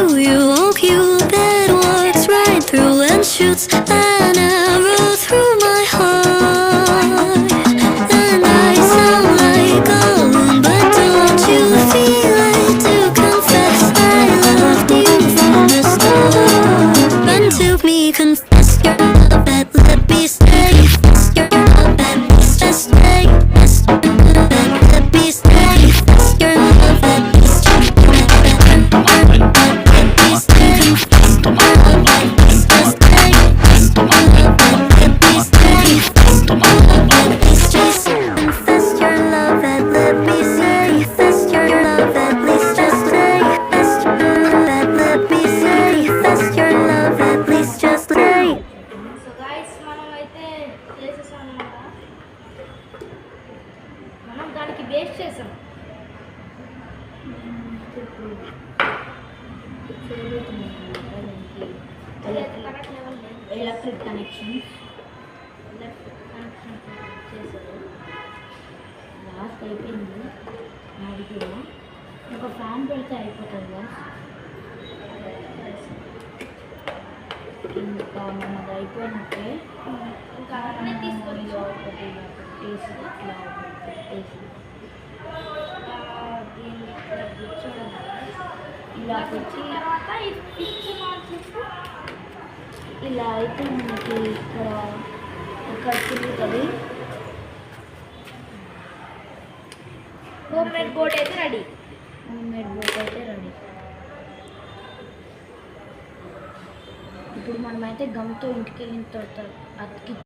to you, oh Cupid walks right through and shoots an arrow through my heart. And I sound like a loon, but don't you feel it to confess I loved you from the start. Run to me, confess your love, and let me stay. Confess your love, and please just stay. Confess your love, and let me stay. Confess your love, and please just stay. So guys మనం అయితే చేసేసాం అన్నమాట. మనం దానికి base చేసాం. Electric connections చేశారు. Last అయిపోయింది నాది కూడా. ఒక ఫ్యాన్ పెడితే అయిపోతుంది కదా. ఇంకా మనది అయిపోయినట్టే. ఇంకా ఇలా ఒకటి ఇలా పెట్టేసి ఇట్లా ఒకటి పెట్టేసి దీన్ని ఇక్కడ కూర్చోడం ఇలా పెట్టి ఇలా అయితే మనకి ఇక్కడ తిరుగుతుంది. హోమ్ మేడ్ బోట్ అయితే రెడీ. ఇప్పుడు మనమైతే గమ్తో ఇంటికి వెళ్ళిన తర్వాత అతికి